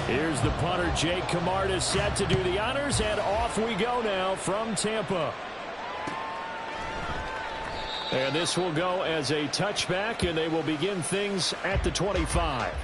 Here's the punter, Jake Camarda, set to do the honors, and off we go now from Tampa. And this will go as a touchback, and they will begin things at the 25.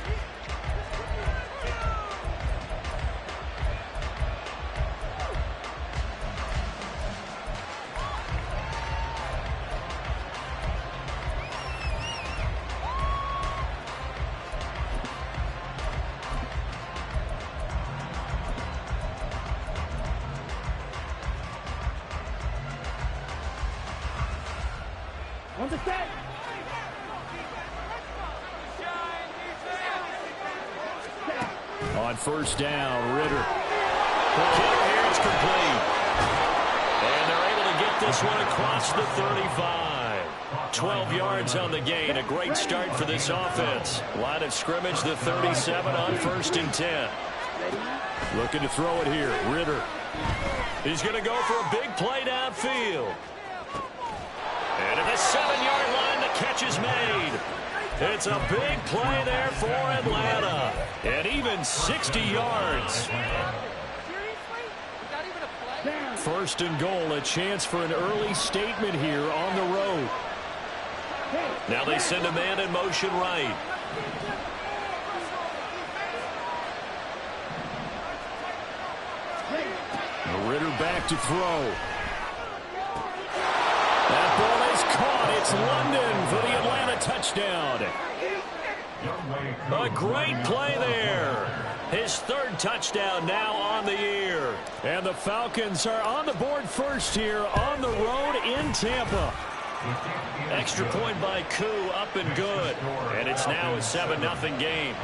On first down, Ritter. The kick here is complete. And they're able to get this one across the 35. 12 yards on the gain. A great start for this offense. Line of scrimmage, the 37 on 1st and 10. Looking to throw it here. Ritter. He's going to go for a big play downfield. And at the 7-yard line, the catch is made. It's a big play there for Atlanta. And even 60 yards. First and goal, a chance for an early statement here on the road. Now they send a man in motion right. Ritter back to throw. That ball is caught. It's London for the Atlanta touchdown. A great play there. His 3rd touchdown now on the year. And the Falcons are on the board first here on the road in Tampa. Extra point by Koo, up and good. And it's now a 7-0 game.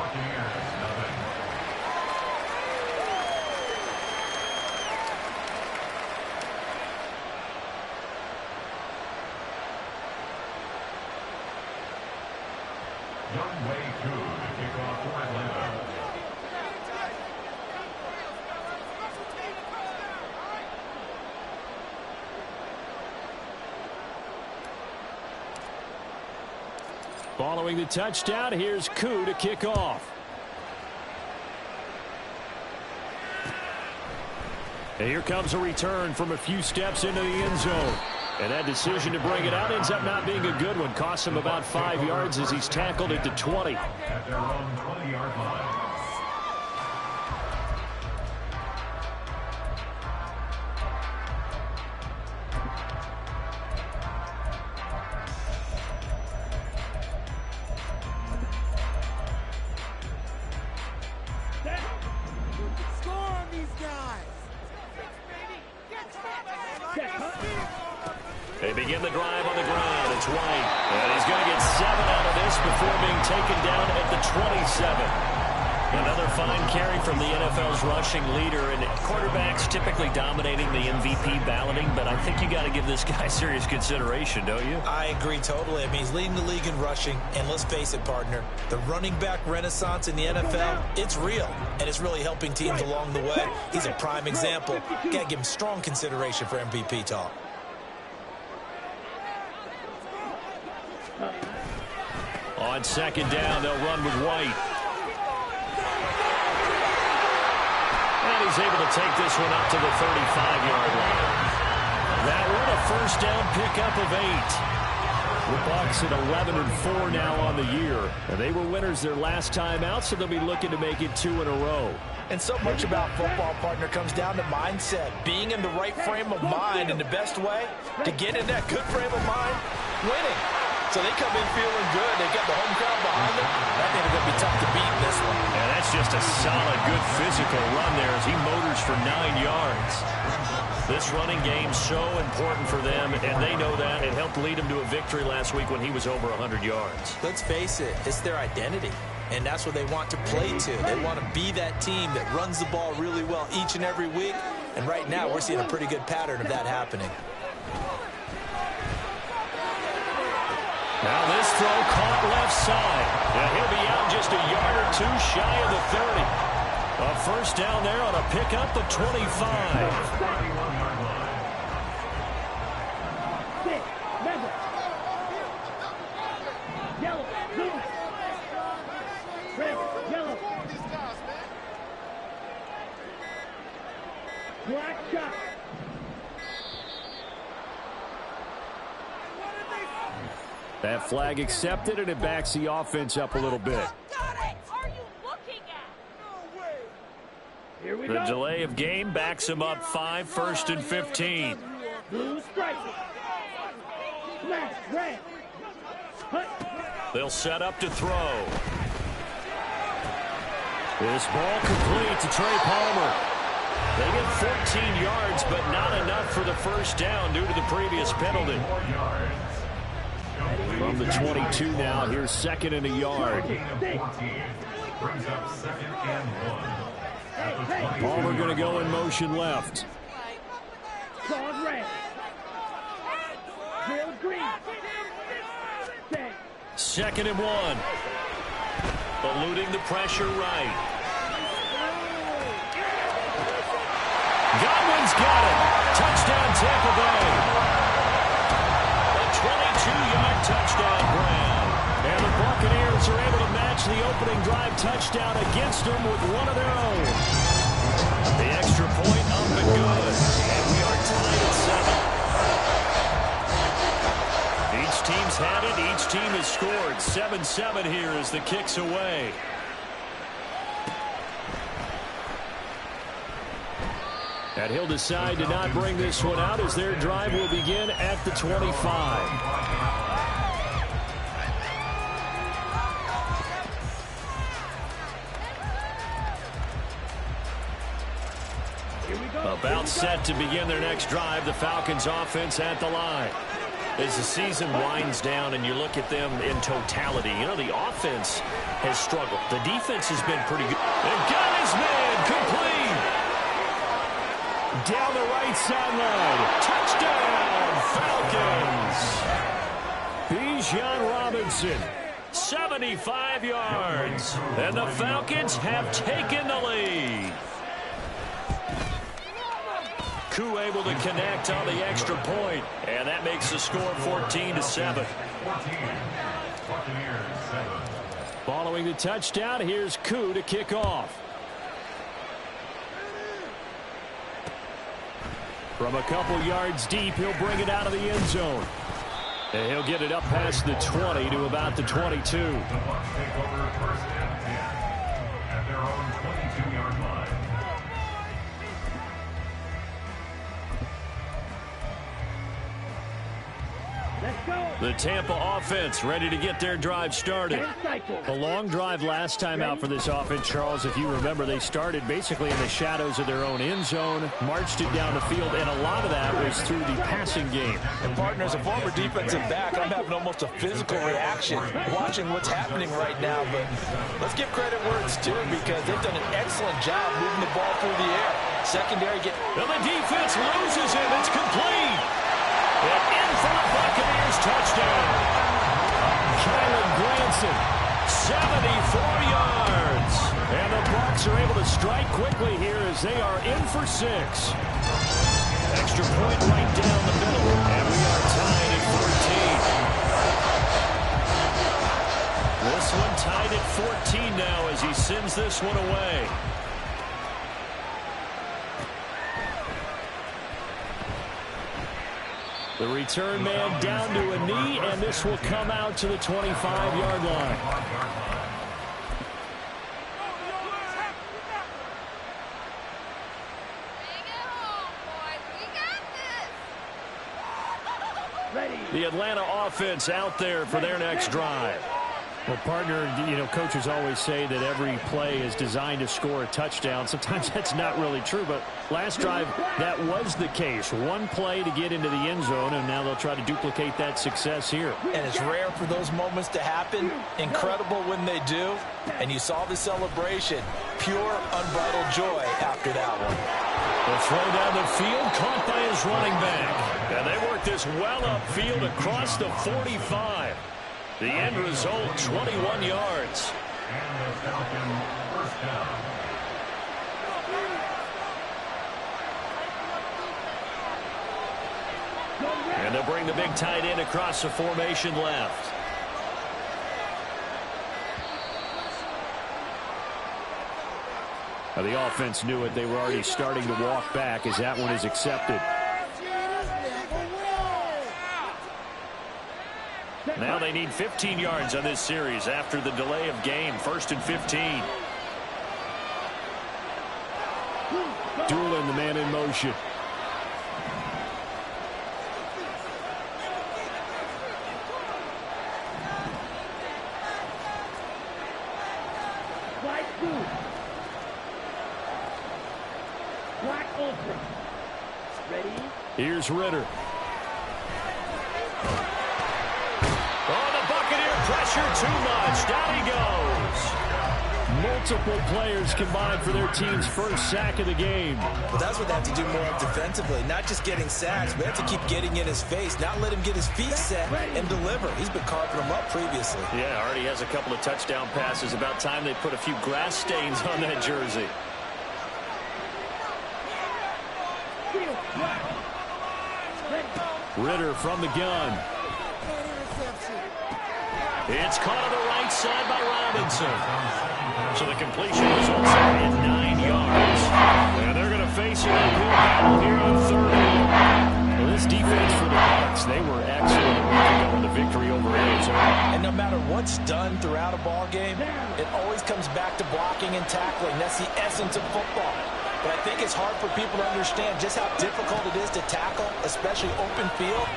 Following the touchdown, here's Koo to kick off. And here comes a return from a few steps into the end zone. And that decision to bring it out ends up not being a good one. Costs him about 5 yards as he's tackled at the 20. At their own 20-yard line. They begin the drive on the ground. It's White. And he's going to get 7 out of this before being taken down at the 27. Another fine carry from the NFL's rushing leader. And quarterbacks typically dominating the MVP balloting, but I think you got to give this guy serious consideration, don't you? I agree totally. I mean, he's leading the league in rushing. And let's face it, partner, the running back renaissance in the NFL, it's real. And it's really helping teams along the way. He's a prime example. Got to give him strong consideration for MVP talk. On second down, they'll run with White. And he's able to take this one up to the 35-yard line. That one a first down pickup of 8. The Bucs at 11-4 now on the year. And they were winners their last time out, so they'll be looking to make it 2 in a row. And so much about football, partner, comes down to mindset. Being in the right frame of mind, and the best way to get in that good frame of mind, winning. So they come in feeling good. They got the home crowd behind them. I think it's going to be tough to beat in this one. And that's just a solid, good physical run there as he motors for 9 yards. This running game's so important for them, and they know that. It helped lead him to a victory last week when he was over 100 yards. Let's face it, it's their identity, and that's what they want to play to. They want to be that team that runs the ball really well each and every week, and right now we're seeing a pretty good pattern of that happening. Now this throw caught left side. And he'll be out just a yard or 2 shy of the 30. A first down there on a pickup of 25. That flag accepted, and it backs the offense up a little bit. The delay of game backs him up 5, 1st and 15. They'll set up to throw. This ball complete to Trey Palmer. They get 14 yards, but not enough for the first down due to the previous penalty. From the 22 now, here's 2nd and a yard. Palmer going to go in motion left. 2nd and 1. Eluding the pressure right. Godwin's got it. Touchdown Tampa Bay. A 22-yard touchdown grab. And the Buccaneers are able to match the opening drive touchdown against them with one of their own. The extra point up and good. And we are tied at 7. Each team's had it. Each team has scored. 7-7 here as the kick's away. And he'll decide to not bring this one out as their drive will begin at the 25. About set to begin their next drive. The Falcons offense at the line. As the season winds down and you look at them in totality, you know, the offense has struggled. The defense has been pretty good. They've got his man complete. Down the right sideline. Touchdown, Falcons. Bijan Robinson, 75 yards. And the Falcons have taken the lead. Koo able to connect on the extra point, and that makes the score 14-7. Following the touchdown, here's Koo to kick off. From a couple yards deep, he'll bring it out of the end zone. And he'll get it up past the 20 to about the 22. The Bucs take over 1st and 10 at their own 22-yard line. The Tampa offense ready to get their drive started. A long drive last time out for this offense, Charles. If you remember, they started basically in the shadows of their own end zone, marched it down the field, and a lot of that was through the passing game. And partners, a former defensive back, I'm having almost a physical reaction watching what's happening right now. But let's give credit where it's due because they've done an excellent job moving the ball through the air. Secondary get... And the defense loses him. It's complete. And in for the Buccaneers touchdown. Kylan Granson, 74 yards. And the Bucs are able to strike quickly here as they are in for 6. Extra point right down the middle. And we are tied at 14. This one tied at 14 now as he sends this one away. The return man down to a knee, and this will come out to the 25-yard line. The Atlanta offense out there for their next drive. Well, partner, you know, coaches always say that every play is designed to score a touchdown. Sometimes that's not really true, but last drive, that was the case. One play to get into the end zone, and now they'll try to duplicate that success here. And it's rare for those moments to happen. Incredible when they do. And you saw the celebration. Pure, unbridled joy after that one. The throw down the field, caught by his running back. And they work this well upfield across the 45. The end result, 21 yards. And the Falcons first down. And they'll bring the big tight end across the formation left. The offense knew it. They were already starting to walk back as that one is accepted. Now they need 15 yards on this series after the delay of game. 1st and 15. Doolin, the man in motion. Here's Ritter. Oh, the Buccaneer pressure too much. Down he goes. Multiple players combined for their team's first sack of the game. Well, that's what they have to do more of defensively. Not just getting sacks, but have to keep getting in his face. Not let him get his feet set and deliver. He's been carving them up previously. Yeah, already has a couple of touchdown passes. About time they put a few grass stains on that jersey. Ritter from the gun. It's caught on the right side by Robinson. So the completion results in 9 yards. And they're going to face an uphill battle here on 3rd. Well, this defense for the Bucs, they were excellent a week ago in the victory over Arizona. And no matter what's done throughout a ball game, it always comes back to blocking and tackling. That's the essence of football. But I think it's hard for people to understand just how difficult it is to tackle, especially open field.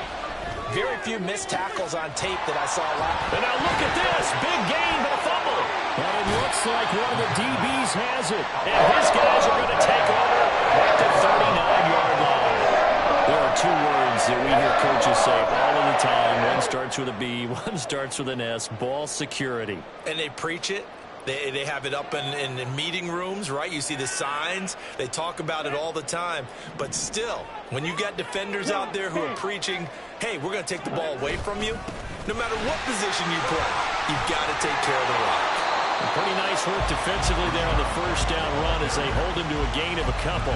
Very few missed tackles on tape that I saw last. And now look at this. Big gain, but a fumble. And it looks like one of the DBs has it. And his guys are going to take over at the 39-yard line. There are 2 words that we hear coaches say all of the time. One starts with a B, one starts with an S. Ball security. And they preach it. They have it up in meeting rooms, right? You see the signs. They talk about it all the time. But still, when you got defenders out there who are preaching, hey, we're going to take the ball away from you, no matter what position you play, you've got to take care of the rock. Pretty nice work defensively there on the first down run as they hold him to a gain of a couple.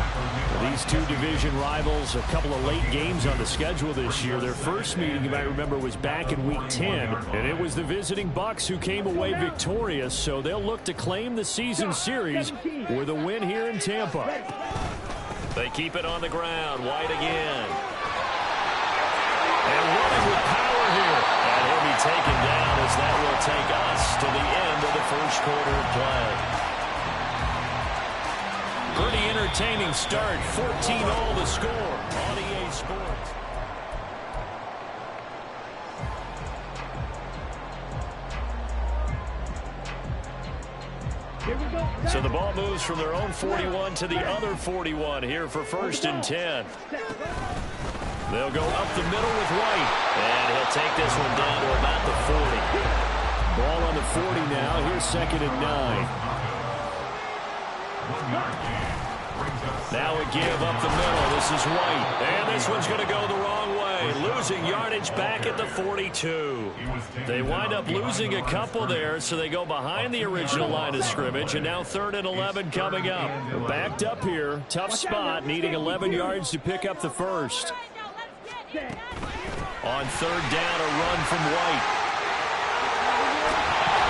These 2 division rivals, a couple of late games on the schedule this year. Their first meeting, you might remember, was back in Week 10, and it was the visiting Bucs who came away victorious, so they'll look to claim the season series with a win here in Tampa. They keep it on the ground. White again. And running with power here. And he'll be taken down as that will take us to the end of the first quarter of play. Pretty entertaining start. 14-all the score on EA Sports. So the ball moves from their own 41 to the other 41 here for 1st and 10. They'll go up the middle with White. And he'll take this one down to about the 40. Ball on the 40 now. Here's 2nd and 9. Now a give up the middle. This is White. And this one's going to go the wrong way. Losing yardage back at the 42. They wind up losing a couple there, so they go behind the original line of scrimmage. And now 3rd and 11 coming up. Backed up here. Tough spot, needing 11 yards to pick up the first. On 3rd down, a run from White.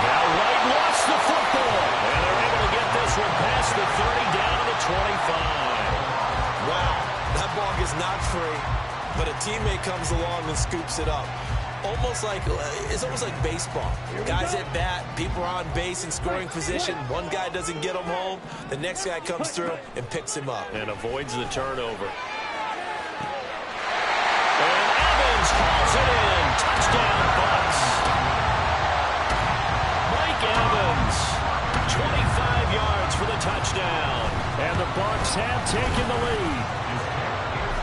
Now White lost the football. And they're able to get this one past the 30 down to the 25. Wow, that ball gets knocked free, but a teammate comes along and scoops it up. It's almost like baseball. Guys at bat, people are on base in scoring position. One guy doesn't get him home. The next guy comes through and picks him up. And avoids the turnover. Calls it in. Touchdown, Bucs. Mike Evans, 25 yards for the touchdown. And the Bucs have taken the lead.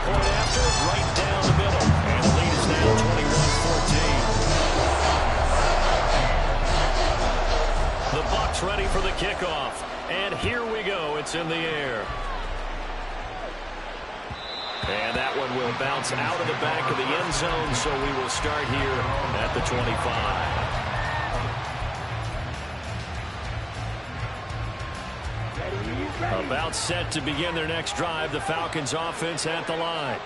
Point after, right down the middle. And the lead is now 21-14. The Bucs ready for the kickoff. And here we go. It's in the air. And that one will bounce out of the back of the end zone, so we will start here at the 25. About set to begin their next drive. The Falcons offense at the line.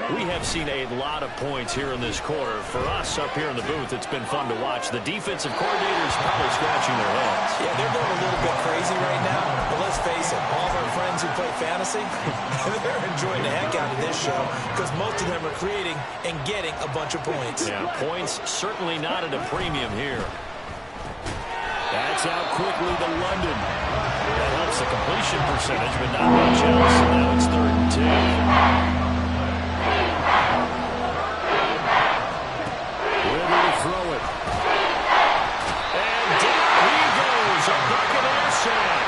We have seen a lot of points here in this quarter. For us up here in the booth, it's been fun to watch. The defensive coordinators probably scratching their heads. Yeah, they're going a little bit crazy right now. But let's face it, all of our friends who play fantasy, they're enjoying the heck out of this show because most of them are creating and getting a bunch of points. Yeah, points certainly not at a premium here. That's out quickly to London. That helps the completion percentage, but not much else. So now it's 3rd and 10. Ritter to throw it. And down he goes. A Buccaneers sack.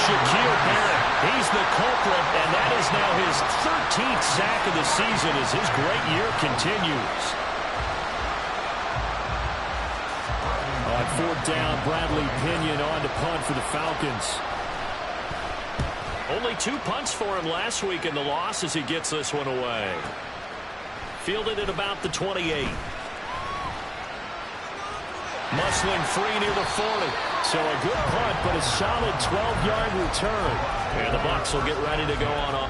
Shaquille Barrett, he's the culprit, and that is now his 13th sack of the season as his great year continues. On 4th down, Bradley Pinion on to punt for the Falcons. Only 2 punts for him last week in the loss as he gets this one away. Fielded at about the 28. Musling free near the 40. So a good punt, but a solid 12-yard return. And the Bucs will get ready to go on.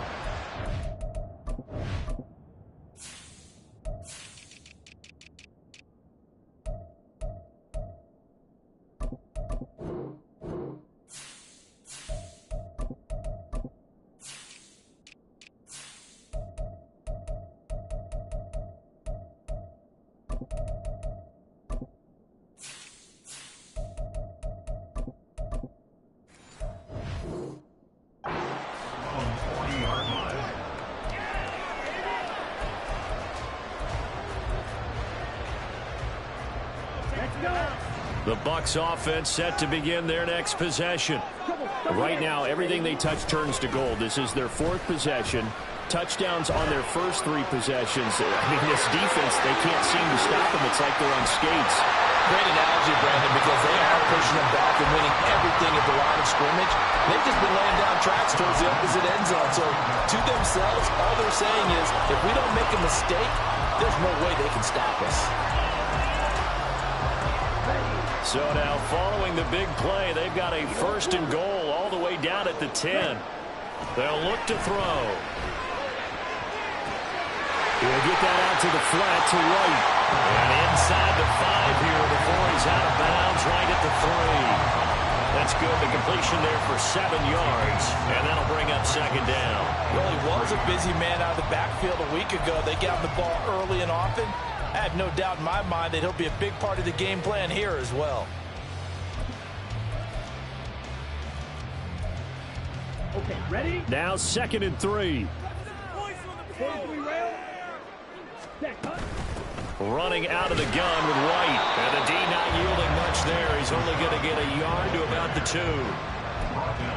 The Bucs offense set to begin their next possession. Right now, everything they touch turns to gold. This is their 4th possession. Touchdowns on their first 3 possessions. I mean, this defense, they can't seem to stop them. It's like they're on skates. Great analogy, Brandon, because they are pushing them back and winning everything at the line of scrimmage. They've just been laying down tracks towards the opposite end zone. So to themselves, all they're saying is, if we don't make a mistake, there's no way they can stop us. So now following the big play, they've got a 1st and goal all the way down at the 10. They'll look to throw. He'll get that out to the flat to White. And inside the 5 here before he's out of bounds right at the 3. That's good. The completion there for 7 yards. And that'll bring up 2nd down. Well, he was a busy man out of the backfield a week ago. They got the ball early and often. I have no doubt in my mind that he'll be a big part of the game plan here as well. Okay, ready? Now 2nd and 3. Running out of the gun with White. And the D not yielding much there. He's only going to get a yard to about the 2.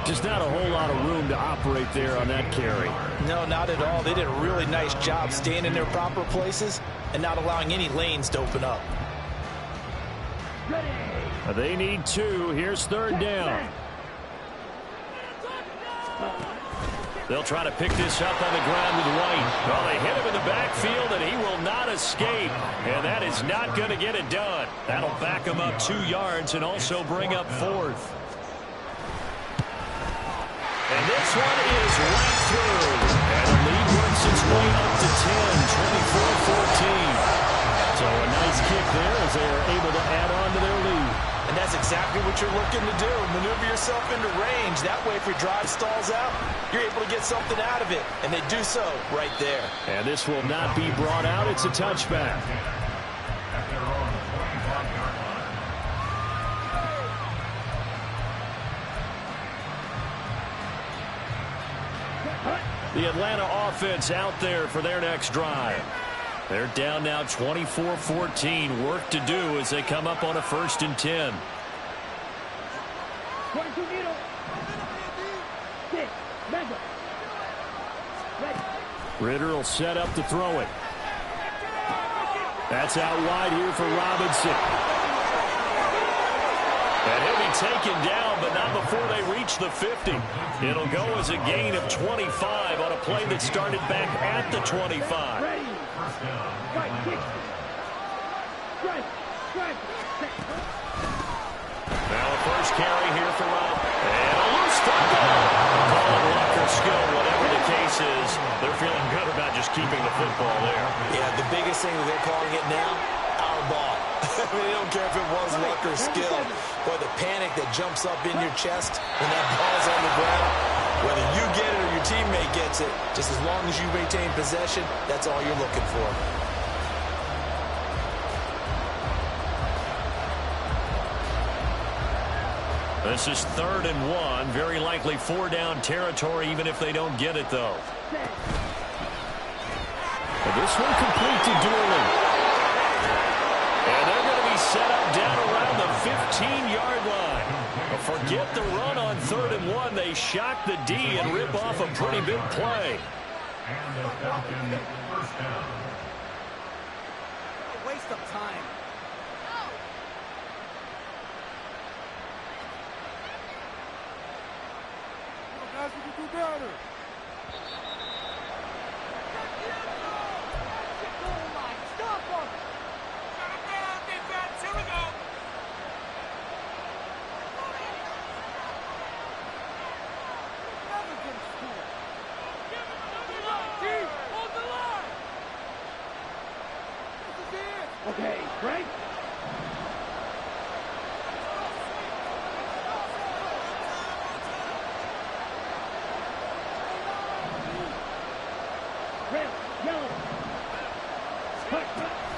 Just not a whole lot of room to operate there on that carry. No, not at all. They did a really nice job staying in their proper places and not allowing any lanes to open up. They need 2. Here's 3rd down. They'll try to pick this up on the ground with White. Well, they hit him in the backfield, and he will not escape. And that is not going to get it done. That'll back him up 2 yards and also bring up 4th. And this one is right through. And the lead works its way up to 10, 24-14. So a nice kick there as they are able to add on to their lead. And that's exactly what you're looking to do. Maneuver yourself into range. That way, if your drive stalls out, you're able to get something out of it. And they do so right there. And this will not be brought out. It's a touchback. The Atlanta offense out there for their next drive. They're down now 24-14. Work to do as they come up on a 1st and 10. Ritter will set up to throw it. That's out wide here for Robinson. And he'll be taken down, but not before they reach the 50. It'll go as a gain of 25 on a play that started back at the 25. Now a first carry here for Rob. And a loose football. Call it luck or skill, whatever the case is. They're feeling good about just keeping the football there. Yeah, the biggest thing that they're calling it now, our ball. I mean, they don't care if it was luck or skill. Boy, the panic that jumps up in your chest when that ball's on the ground, whether you get it or your teammate gets it, just as long as you maintain possession, that's all you're looking for. This is 3rd and 1. Very likely 4-down territory, even if they don't get it, though. This one complete to Dooley. And they're going to be set up down around the 15-yard line. But forget the run on 3rd and 1. They shock the D and rip off a pretty big play. And the Falcons first down. A waste of time. Guys, we can do better. Stop him! Shut him down, defense. Here we go. Never get scored. Team, hold the line. This is it. Okay, break.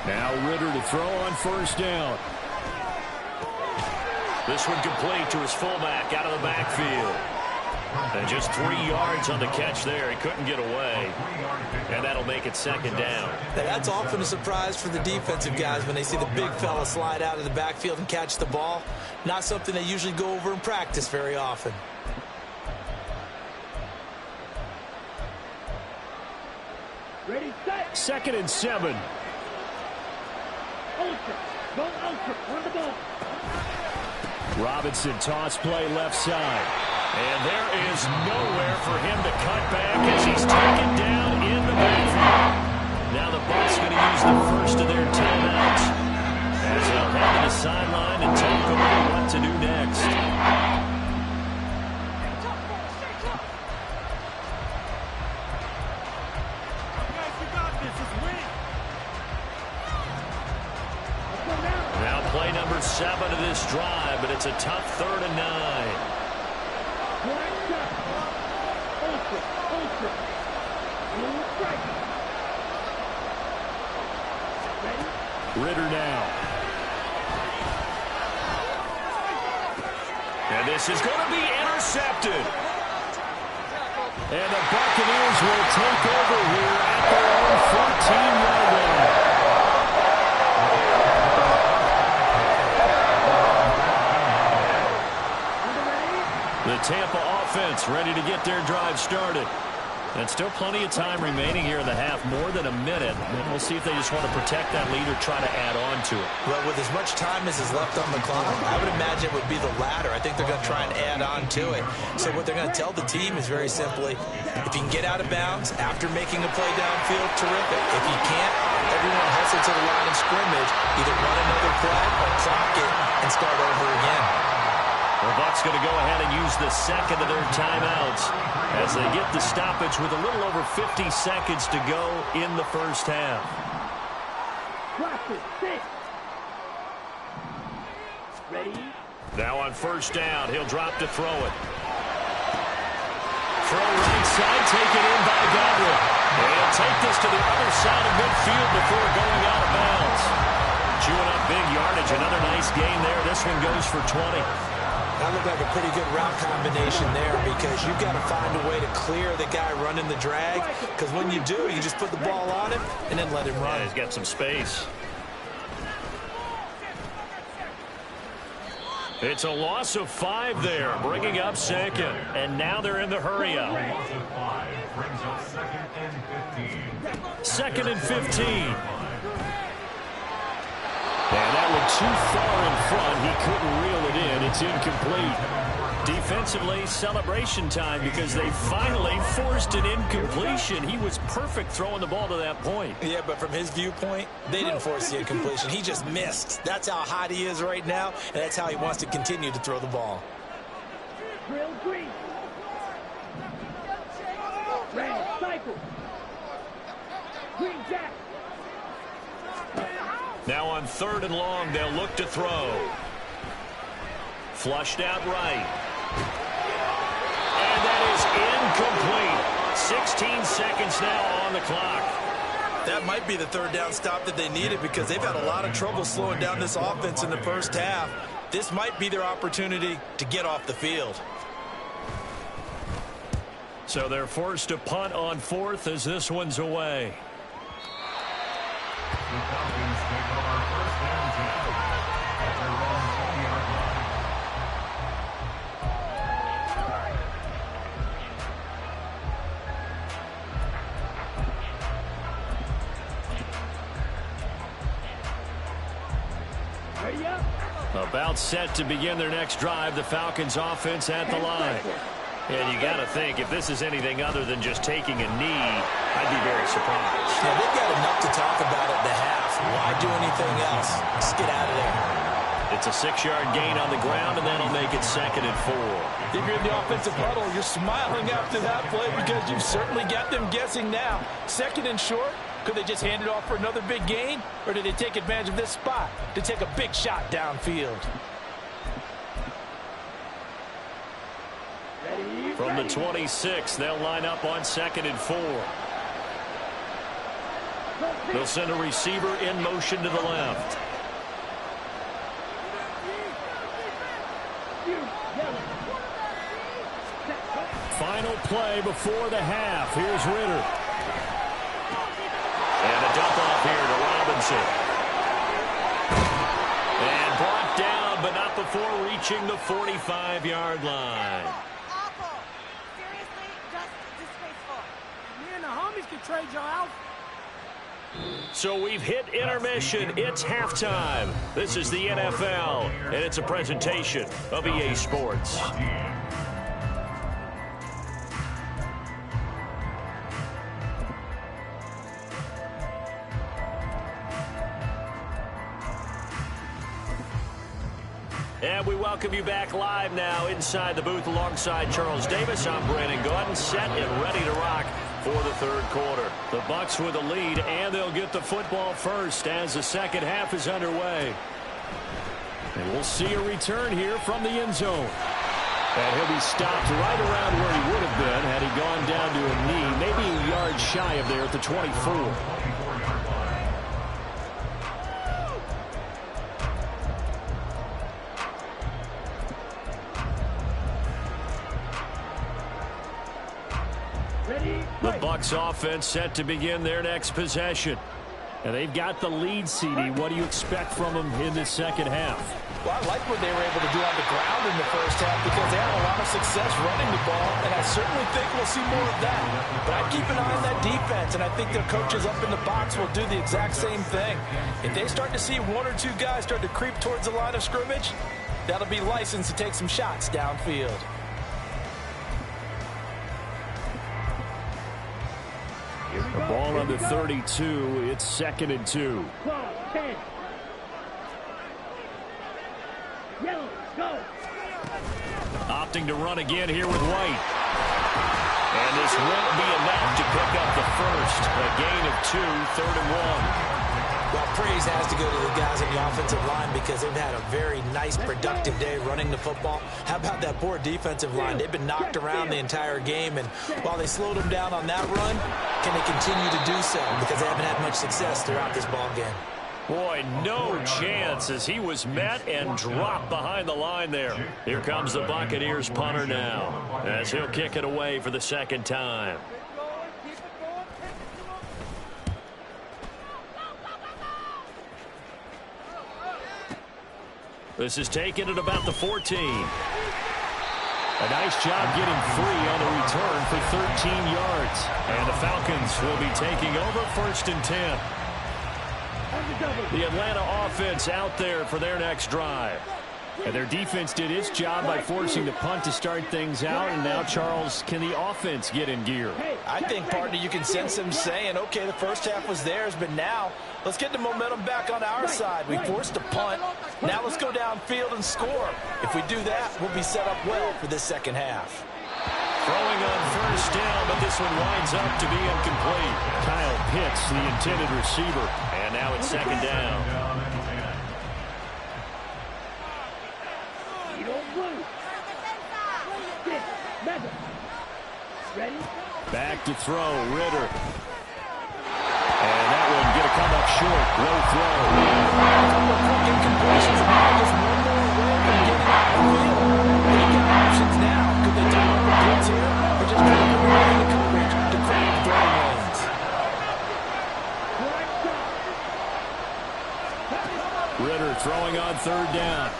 Now Ritter to throw on 1st down. This one complete to his fullback out of the backfield. And just 3 yards on the catch there. He couldn't get away. And that'll make it 2nd down. Now, that's often a surprise for the defensive guys when they see the big fella slide out of the backfield and catch the ball. Not something they usually go over in practice very often. Ready, set. 2nd and 7. Ultra. Go ultra. Run the ball. Robinson toss play left side. And there is nowhere for him to cut back as he's taken down in the backfield. Now the Bucs going to use the first of their timeouts as they'll head to the sideline and talk over what to do next. Now play number 7 of this drive, but it's a tough 3rd and 9. Ritter now. And this is going to be intercepted. And the Buccaneers will take over here at their own 14-yard line. The Tampa offense ready to get their drive started. And still plenty of time remaining here in the half, more than a minute. And we'll see if they just want to protect that lead or try to add on to it. Well, with as much time as is left on the clock, I would imagine it would be the latter. I think they're going to try and add on to it. So what they're going to tell the team is very simply, if you can get out of bounds after making a play downfield, terrific. If you can't, everyone hustle to the line of scrimmage, either run another play or clock it and start over again. The Bucs going to go ahead and use the 2nd of their timeouts as they get the stoppage with a little over 50 seconds to go in the first half. Ready? Now on 1st down, he'll drop to throw it. Throw right side, taken in by Godwin. He'll take this to the other side of midfield before going out of bounds. Chewing up big yardage, another nice gain there. This one goes for 20. That looked like a pretty good route combination there because you've got to find a way to clear the guy running the drag, because when you do, you just put the ball on him and then let him run. Yeah, he's got some space. It's a loss of 5 there, bringing up 2nd. And now they're in the hurry-up. Loss of 5 brings up 2nd and 15. And that one too far in front. He couldn't reel it in. It's incomplete. Defensively, celebration time because they finally forced an incompletion. He was perfect throwing the ball to that point. Yeah, but from his viewpoint, they didn't force the incompletion. He just missed. That's how hot he is right now, and that's how he wants to continue to throw the ball. Drill green. Red cycle. Now on 3rd and long, they'll look to throw. Flushed out right. And that is incomplete. 16 seconds now on the clock. That might be the 3rd down stop that they needed because they've had a lot of trouble slowing down this offense in the first half. This might be their opportunity to get off the field. So they're forced to punt on 4th as this one's away. The Falcons take over 1st and 10 at their own 20-yard line. About set to begin their next drive, the Falcons offense at the line. And you got to think, if this is anything other than just taking a knee, I'd be very surprised. Yeah, they've got enough to talk about at the half. Why do anything else? Just get out of there. It's a 6-yard gain on the ground, and that'll make it 2nd and 4. If you're in the offensive huddle, you're smiling after that play because you've certainly got them guessing now. 2nd and short. Could they just hand it off for another big gain? Or did they take advantage of this spot to take a big shot downfield? From the 26, they'll line up on 2nd and 4. They'll send a receiver in motion to the left. Final play before the half. Here's Ritter. And a dump off here to Robinson. And brought down, but not before reaching the 45-yard line. Awful. Seriously, just disgraceful. Me and the homies can trade y'all out. So we've hit intermission. It's halftime. This is the NFL, and it's a presentation of EA Sports. And we welcome you back live now inside the booth alongside Charles Davis. I'm Brandon Gordon, set and ready to rock for the 3rd quarter. The Bucs with a lead, and they'll get the football first as the second half is underway. And we'll see a return here from the end zone. And he'll be stopped right around where he would have been had he gone down to a knee, maybe a yard shy of there at the 24. The Bucs offense set to begin their next possession. And they've got the lead, CD. What do you expect from them in the second half? Well, I like what they were able to do on the ground in the first half because they had a lot of success running the ball, and I certainly think we'll see more of that. But I'd keep an eye on that defense, and I think their coaches up in the box will do the exact same thing. If they start to see 1 or 2 guys start to creep towards the line of scrimmage, that'll be licensed to take some shots downfield. The ball on the 32. It's 2nd and 2. Opting to run again here with White. And this won't be enough to pick up the first. A gain of 2, 3rd and 1. Well, praise has to go to the guys in the offensive line because they've had a very nice, productive day running the football. How about that poor defensive line? They've been knocked around the entire game, and while they slowed them down on that run, can they continue to do so? Because they haven't had much success throughout this ball game. Boy, no chance as he was met and dropped behind the line there. Here comes the Buccaneers punter now as he'll kick it away for the 2nd time. This is taken at about the 14. A nice job getting free on the return for 13 yards. And the Falcons will be taking over 1st and 10. The Atlanta offense out there for their next drive. And their defense did its job by forcing the punt to start things out. And now, Charles, can the offense get in gear? I think, partner, you can sense them saying, okay, the first half was theirs, but now let's get the momentum back on our side. We forced a punt. Now let's go downfield and score. If we do that, we'll be set up well for this second half. Throwing on first down, but this one winds up to be incomplete. Kyle Pitts, the intended receiver. And now it's second down. Back to throw, Ritter. And that one get a come up short. Low throw. A couple of quick incompletions. Just one more away from getting out the field. They've got options now. Could they tie up the blitz here? Or just try to put it in the coverage to create the throwing lanes? Ritter throwing on third down.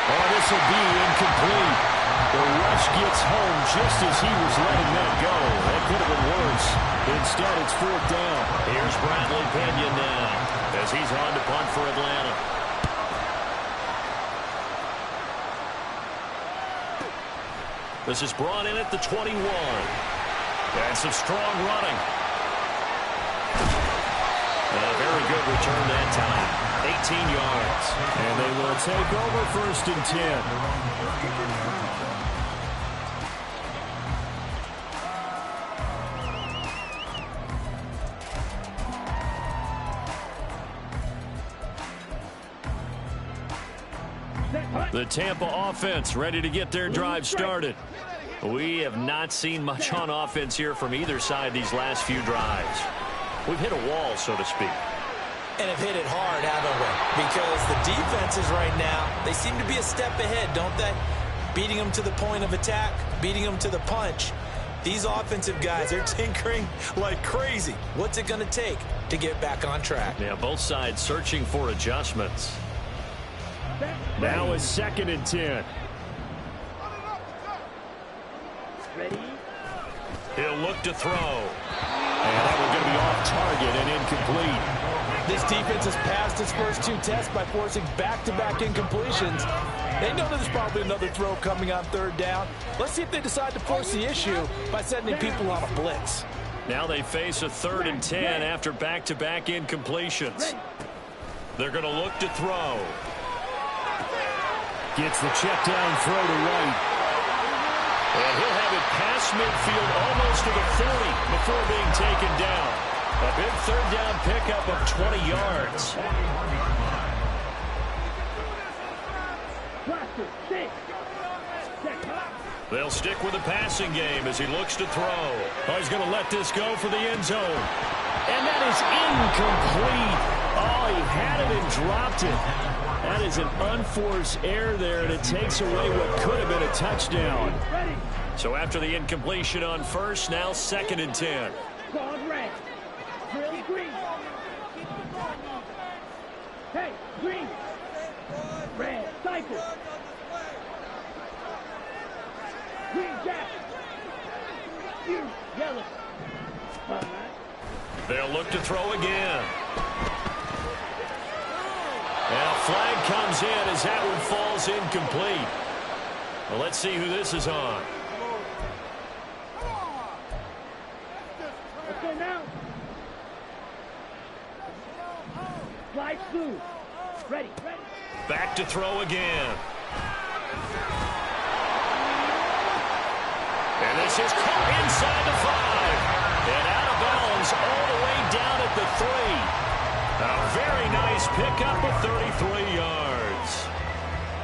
Oh, this will be incomplete. The rush gets home just as he was letting that go. That could have been worse. Instead, it's fourth down. Here's Bradley Pinion now as he's on to punt for Atlanta. This is brought in at the 21. And some strong running. A very good return that time. 18 yards. And they will take over first and 10. The Tampa offense ready to get their drive started. We have not seen much on offense here from either side these last few drives. We've hit a wall, so to speak. And have hit it hard, haven't we? Because the defenses right now, they seem to be a step ahead, don't they? Beating them to the point of attack, beating them to the punch. These offensive guys, they're tinkering like crazy. What's it going to take to get back on track? Yeah, both sides searching for adjustments. Now is second and 10. Ready? He'll look to throw. And that one's going to be off target and incomplete. This defense has passed its first two tests by forcing back-to-back incompletions. They know there's probably another throw coming on third down. Let's see if they decide to force the issue by sending people on a blitz. Now they face a 3rd and 10 after back-to-back incompletions. They're going to look to throw. Gets the check down throw to right. And he'll have it past midfield almost to the 40 before being taken down. A big third down pickup of 20 yards. They'll stick with the passing game as he looks to throw. Oh, he's going to let this go for the end zone. And that is incomplete. Oh, he had it and dropped it. That is an unforced error there, and it takes away what could have been a touchdown. So after the incompletion on first, now 2nd and 10. Red. Drill green. Hey, green. Red. Cycle. Green jack. You. Yellow. They'll look to throw again. And a flag comes in as that one falls incomplete. Well, let's see who this is on. Let's go now. Slide through. Ready. Back to throw again. And this is caught inside the 5. And out of bounds all the way down at the 3. A very nice pickup of 33 yards.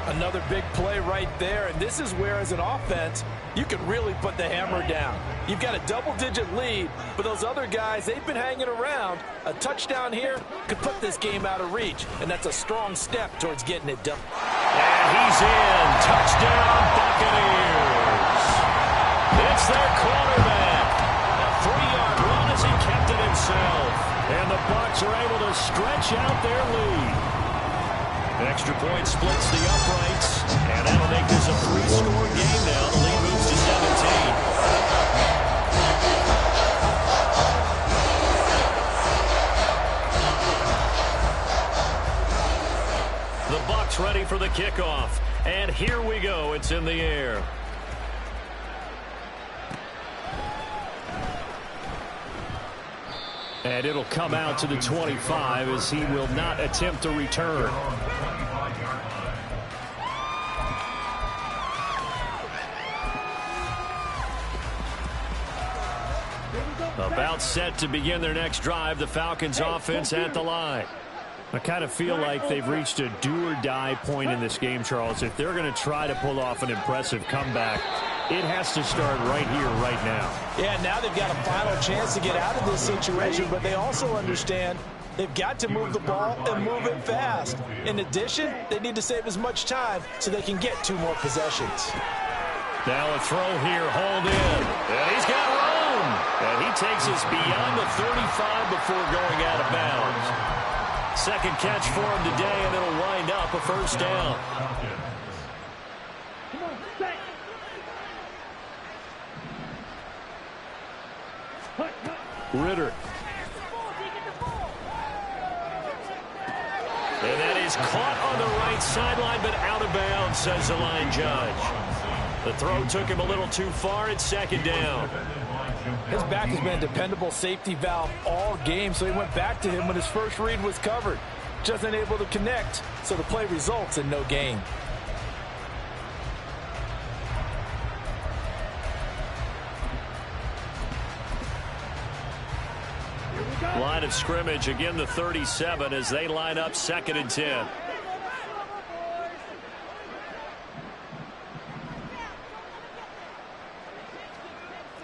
Another big play right there, and this is where, as an offense, you can really put the hammer down. You've got a double-digit lead, but those other guys, they've been hanging around. A touchdown here could put this game out of reach, and that's a strong step towards getting it done. And he's in. Touchdown, Buccaneers. It's their quarterback. A 3-yard run as he kept it himself. And the Bucs are able to stretch out their lead. Extra point splits the uprights, and that'll make this a 3-score game now. The lead moves to 17. The Bucs ready for the kickoff, and here we go. It's in the air. And it'll come out to the 25 as he will not attempt a return. About set to begin their next drive. The Falcons offense at the line. I kind of feel like they've reached a do-or-die point in this game, Charles. If they're going to try to pull off an impressive comeback, it has to start right here, right now. Yeah, now they've got a final chance to get out of this situation, but they also understand they've got to move the ball and move it fast. In addition, they need to save as much time so they can get 2 more possessions. Now a throw here, hold in. And he's got room. And he takes us beyond the 35 before going out of bounds. Second catch for him today, and it'll wind up a first down. Ritter. And that is caught on the right sideline, but out of bounds, says the line judge. The throw took him a little too far. It's second down. His back has been a dependable safety valve all game, so he went back to him when his first read was covered. Just unable to connect, so the play results in no gain. Line of scrimmage, again the 37 as they line up 2nd and 10.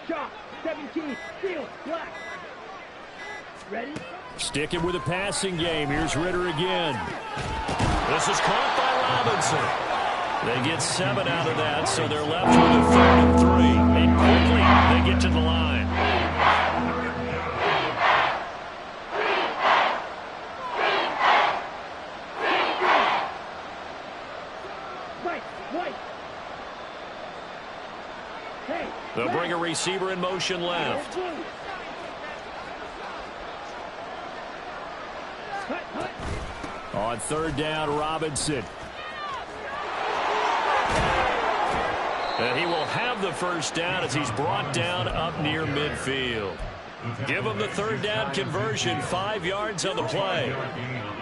Shot, 17, steal, black. Ready? Sticking with a passing game. Here's Ritter again. This is caught by Robinson. They get 7 out of that, so they're left with a 3rd and 3. And quickly, they get to the line. They'll bring a receiver in motion left. On 3rd down, Robinson. And he will have the first down as he's brought down up near midfield. Give him the 3rd down conversion, 5 yards on the play.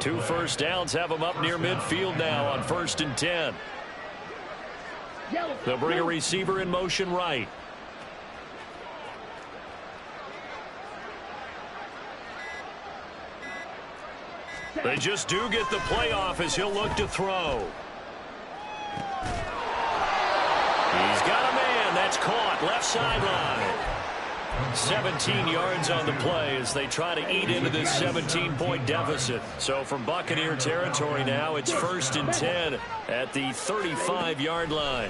2 first downs have him up near midfield now on 1st and 10. They'll bring a receiver in motion right. They just do get the playoff as he'll look to throw. He's got a man. That's caught. Left sideline. 17 yards on the play as they try to eat into this 17-point deficit. So from Buccaneer territory now, it's 1st and 10 at the 35-yard line.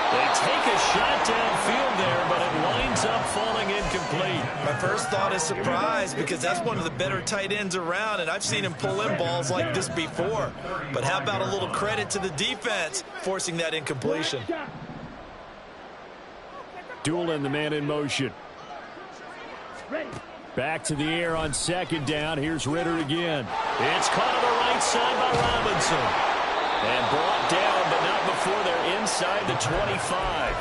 They take a shot downfield there, but it winds up falling incomplete. My first thought is surprise because that's one of the better tight ends around, and I've seen him pull in balls like this before. But how about a little credit to the defense forcing that incompletion? Doolin, the man in motion. Back to the air on 2nd down. Here's Ritter again. It's caught on the right side by Robinson. And brought down, but not before they're inside the 25.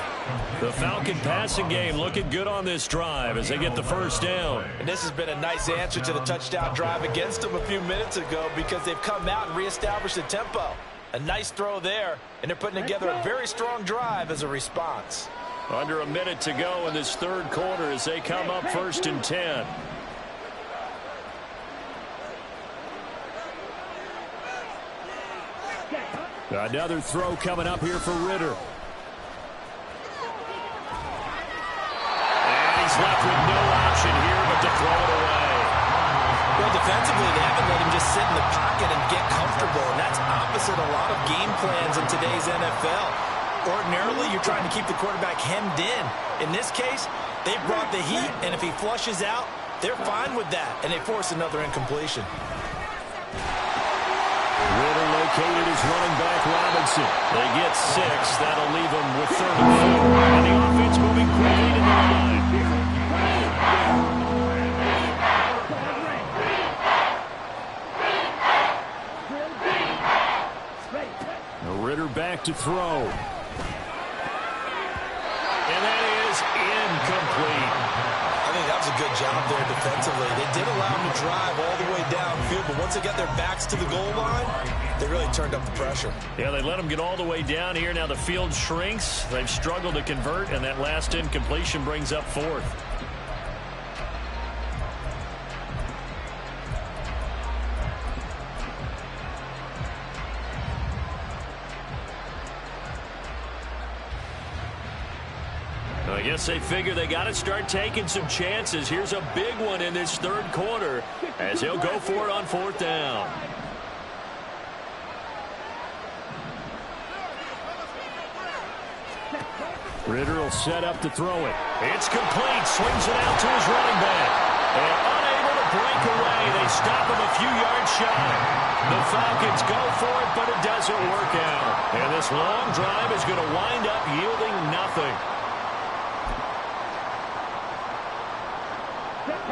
The Falcon passing game looking good on this drive as they get the first down. And this has been a nice answer to the touchdown drive against them a few minutes ago because they've come out and reestablished the tempo. A nice throw there, and they're putting together a very strong drive as a response. Under a minute to go in this 3rd quarter as they come up 1st and 10. Another throw coming up here for Ritter. And he's left with no option here but to throw it away. Well, defensively, they haven't let him just sit in the pocket and get comfortable, and that's opposite a lot of game plans in today's NFL. Ordinarily, you're trying to keep the quarterback hemmed in. In this case, they brought the heat, and if he flushes out, they're fine with that, and they force another incompletion. Ritter located his running back, Robinson. They get 6. That'll leave them with 3rd and 4. And the offense moving quickly to the line. Ritter back to throw. And that is incomplete. I think that was a good job there defensively. They did allow him to drive all the way downfield, but once they got their backs to the goal line, They really turned up the pressure. Yeah, they let them get all the way down here. Now the field shrinks. They've struggled to convert, and that last incompletion brings up fourth. I guess they figure they got to start taking some chances. Here's a big one in this third quarter as he'll go for it on fourth down. Ritter will set up to throw it. It's complete. Swings it out to his running back. And unable to break away. They stop him a few yards shy. The Falcons go for it, but it doesn't work out. And this long drive is going to wind up yielding nothing.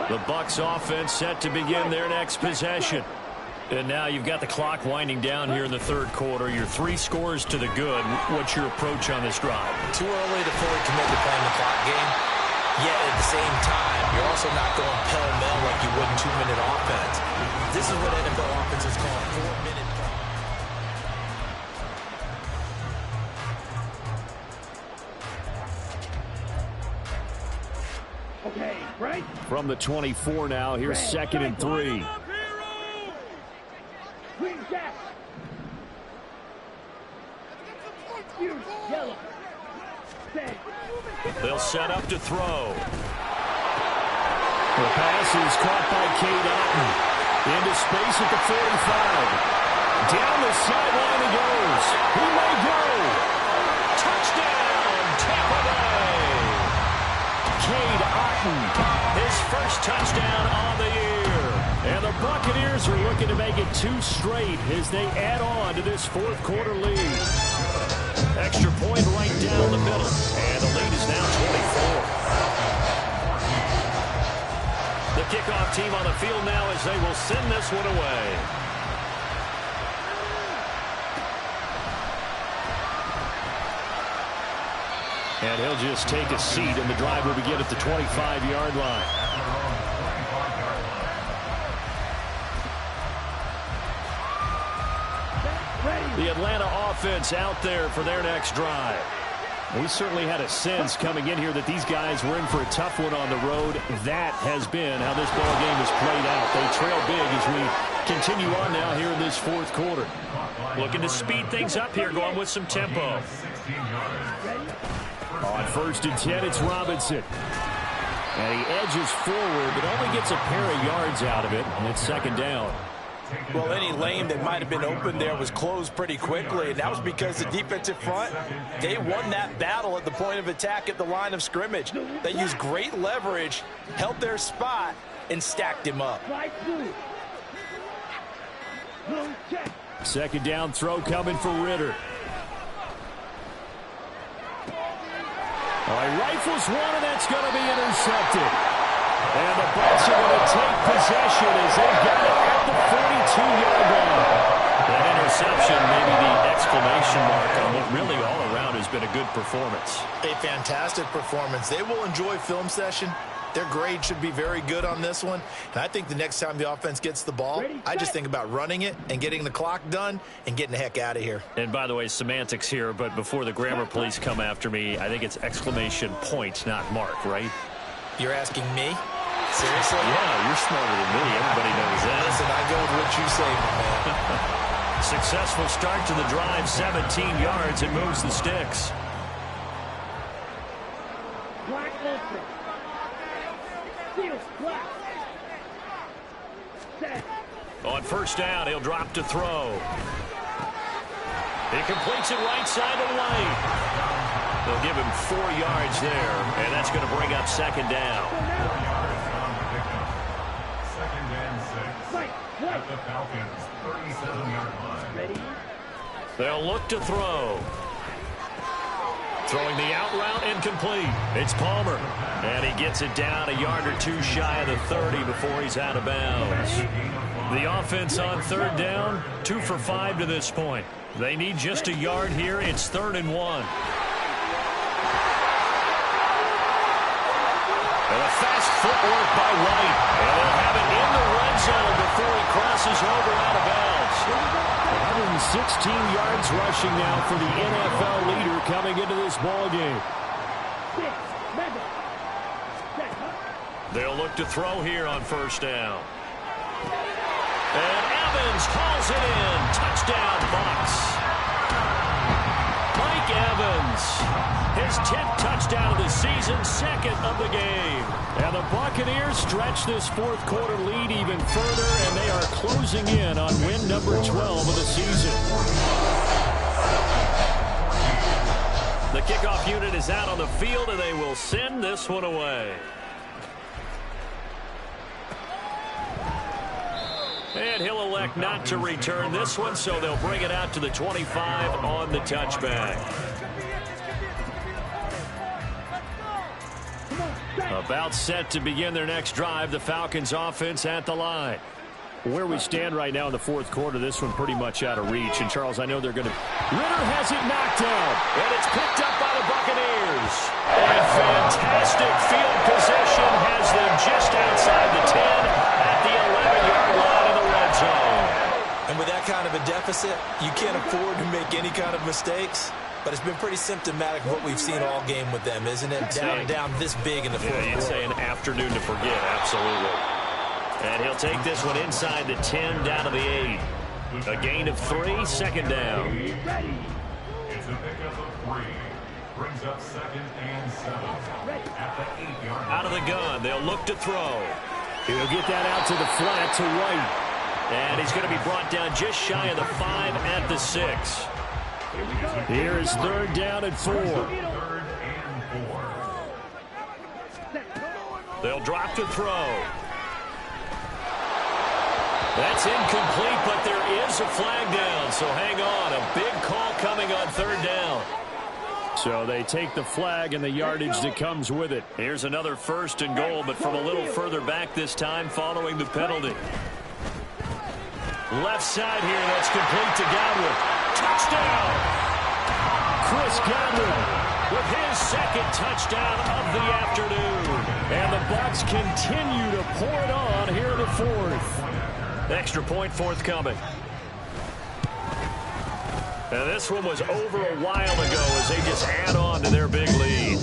The Bucs offense set to begin their next possession. And now you've got the clock winding down here in the third quarter. Your 3 scores to the good. What's your approach on this drive? Too early to fully commit to playing the clock game. Yet at the same time, you're also not going pell-mell like you would in 2-minute offense. This is what NFL offenses call 4-minute drive. Okay, right? From the 24 now, here's 2nd and 3. Green jack. You yellow. Stay. They'll set up to throw. The pass is caught by Cade Otton. Into space at the 45. Down the sideline he goes. He may go. Touchdown, Tampa Bay. Cade Otton. His first touchdown on the year. And the Buccaneers are looking to make it 2 straight as they add on to this fourth quarter lead. Extra point right down the middle. And the lead is now 24. The kickoff team on the field now as they will send this one away. And he'll just take a seat, and the drive will begin at the 25-yard line. The Atlanta offense out there for their next drive. We certainly had a sense coming in here that these guys were in for a tough one on the road. That has been how this ball game has played out. They trail big as we continue on now here in this fourth quarter. Looking to speed things up here, going with some tempo. On 1st and 10, it's Robinson. And he edges forward, but only gets a pair of yards out of it, and it's 2nd down. Well, any lane that might have been open there was closed pretty quickly, and that was because the defensive front, they won that battle at the point of attack at the line of scrimmage. They used great leverage, held their spot, and stacked him up. 2nd down throw coming for Ritter. He rifles one, and that's going to be intercepted. And the Bucs are going to take possession as they've got it at the 42-yard line. That interception, maybe the exclamation mark on what really all around has been a good performance. A fantastic performance. They will enjoy film session. Their grade should be very good on this one. And I think the next time the offense gets the ball, I just think about running it and getting the clock done and getting the heck out of here. And by the way, semantics here, but before the grammar police come after me, I think it's exclamation point, not mark, right? You're asking me? Seriously? Yeah, you're smarter than me. Everybody knows that. Listen, I go with what you say, my man. Successful start to the drive, 17 yards. It moves the sticks. Black open. Field black. Set. On 1st down, he'll drop to throw. He completes it right side of the lane. They'll give him 4 yards there, and that's going to bring up 2nd down. 2nd and 6 at the Falcons' 37-yard line. Ready? They'll look to throw. Throwing the out route, incomplete. It's Palmer. And he gets it down a yard or 2 shy of the 30 before he's out of bounds. The offense on 3rd down, 2 for 5 to this point. They need just a yard here. It's 3rd and 1. And a fast footwork by White. And they'll have it in the red zone before he crosses over out of bounds. 16 yards rushing now for the NFL leader coming into this ball game. They'll look to throw here on first down. And Evans hauls it in. Touchdown, Bucs. Mike Evans, his 10th touchdown of the season, second of the game. And the Buccaneers stretch this fourth quarter lead even further, and they are closing in on win number 12 of the season. The kickoff unit is out on the field, and they will send this one away. And he'll elect not to return this one, so they'll bring it out to the 25 on the touchback. About set to begin their next drive, the Falcons offense at the line. Where we stand right now in the fourth quarter, this one pretty much out of reach. And, Charles, I know they're going to... Ritter has it knocked down. And it's picked up by the Buccaneers. And fantastic field position has them just outside the 10 at the 11-yard line in the red zone. And with that kind of a deficit, you can't afford to make any kind of mistakes. But it's been pretty symptomatic of what we've seen all game with them, isn't it? Down this big in the fourth quarter. You'd say an afternoon to forget, absolutely. And he'll take this one inside the 10 down to the 8. A gain of 3, second down. It's a pickup of 3. Brings up 2nd and 7. At the 8-yard line. Out of the gun, they'll look to throw. He'll get that out to the flat to White. And he's going to be brought down just shy of the 5 at the 6. Here is third down and 4. 3rd and 4. They'll drop to throw. That's incomplete, but there is a flag down, so hang on. A big call coming on third down. So they take the flag and the yardage that comes with it. Here's another 1st and goal, but from a little further back this time following the penalty. Left side here, that's complete to Godwin. Touchdown! Chris Godwin With his 2nd touchdown of the afternoon. And the Bucs continue to pour it on here in the 4th. Extra point forthcoming. And this one was over a while ago as they just add on to their big lead.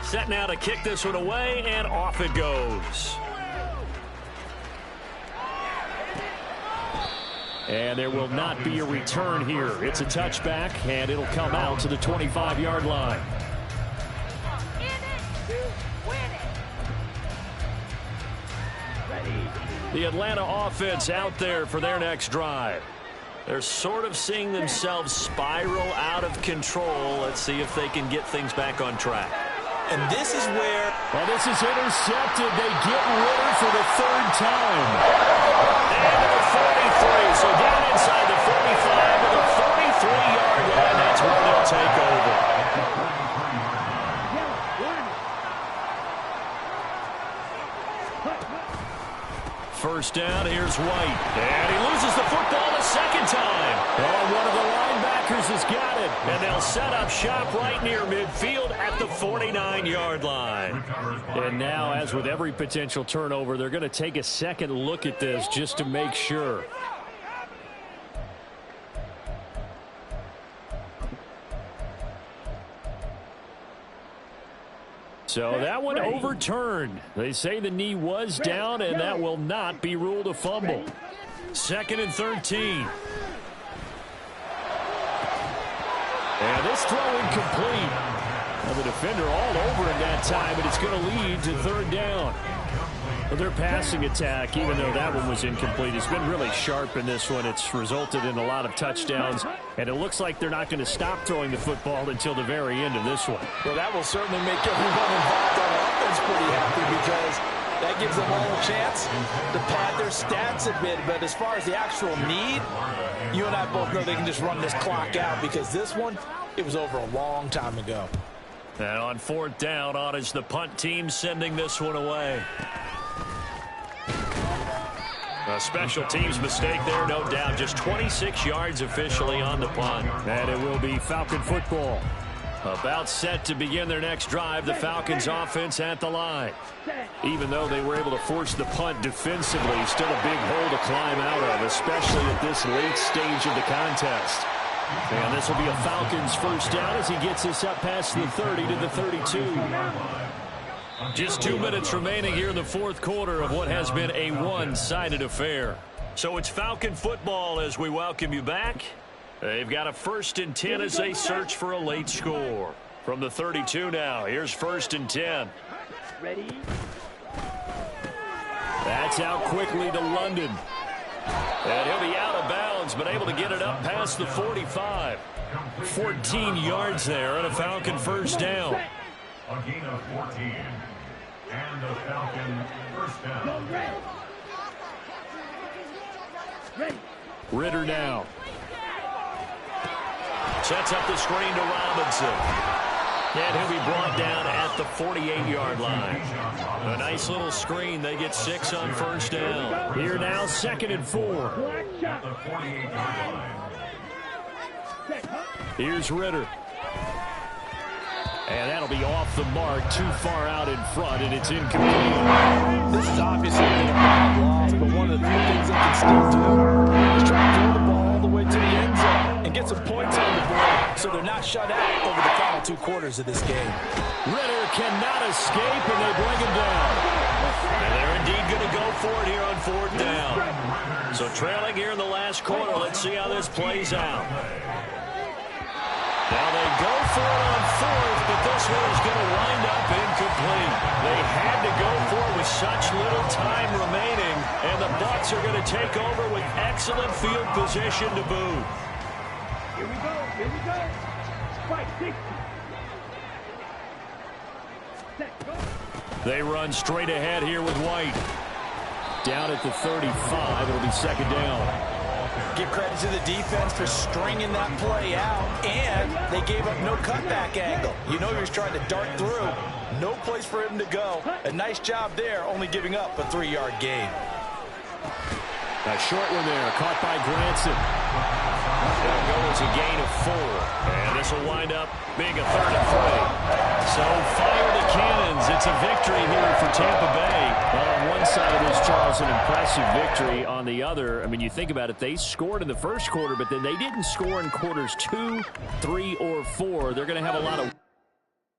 Set now to kick this one away, and off it goes. And there will not be a return here. It's a touchback, and it'll come out to the 25-yard line. The Atlanta offense out there for their next drive. They're sort of seeing themselves spiral out of control. Let's see if they can get things back on track. And this is where... Well, this is intercepted. They get Ritter for the 3rd time. And to the 43. So down inside the 45 to the 43-yard line. That's where they'll take over. First down, here's White. And he loses the football a 2nd time. Oh, one of the linebackers has got it. And they'll set up shop right near midfield at the 49-yard line. And now, as with every potential turnover, they're going to take a second look at this just to make sure. So that one overturned. They say the knee was down, and that will not be ruled a fumble. 2nd and 13. And this throw incomplete. Well, the defender all over him that time, but it's going to lead to 3rd down. Well, their passing attack, even though that one was incomplete, has been really sharp in this one. It's resulted in a lot of touchdowns, and it looks like they're not going to stop throwing the football until the very end of this one. Well, that will certainly make everyone involved on offense pretty happy because that gives them all a chance to pad their stats a bit. But as far as the actual need, you and I both know they can just run this clock out because this one, it was over a long time ago. And on 4th down, on is the punt team sending this one away. A special teams mistake there, no doubt. Just 26 yards officially on the punt. And it will be Falcon football. About set to begin their next drive, the Falcons offense at the line. Even though they were able to force the punt defensively, still a big hole to climb out of, especially at this late stage of the contest. And this will be a Falcons first down as he gets us up past the 30 to the 32. Just 2 minutes remaining here in the fourth quarter of what has been a one-sided affair. So it's Falcon football as we welcome you back. They've got a 1st and 10 as they search for a late score. From the 32 now, here's 1st and 10. Ready? That's out quickly to London. And he'll be out of bounds, but able to get it up past the 45. 14 yards there and a Falcon first down. A gain of 14. And a Falcon first down. Ritter now. Sets up the screen to Robinson. And he'll be brought down at the 48-yard line. A nice little screen. They get 6 on first down. Here now, 2nd and 4. At the 48-yard line. Here's Ritter. And that'll be off the mark, too far out in front, and it's incomplete. This is obviously been a bad loss, but one of the few things they can still do is try to throw the ball all the way to the end zone and get some points on the board so they're not shut out over the final 2 quarters of this game. Ritter cannot escape, and they bring him down. And they're indeed going to go for it here on 4th down. So trailing here in the last quarter. Let's see how this plays out. Now they go for it on 4th, but this one is going to wind up incomplete. They had to go for it with such little time remaining, and the Bucs are going to take over with excellent field position to boot. Here we go. Here we go. Fight 60. Set, go. They run straight ahead here with White. Down at the 35, it'll be 2nd down. Give credit to the defense for stringing that play out, and they gave up no cutback angle. You know he was trying to dart through. No place for him to go. A nice job there, only giving up a 3-yard gain. A short one there, caught by Granson. It'll go as a gain of 4. And this will wind up being a 3rd and 3. So fire the cannons. It's a victory here for Tampa Bay. Well, on one side of this, Charles, an impressive victory. On the other, I mean, you think about it, they scored in the first quarter, but then they didn't score in quarters 2, 3, or 4. They're going to have a lot of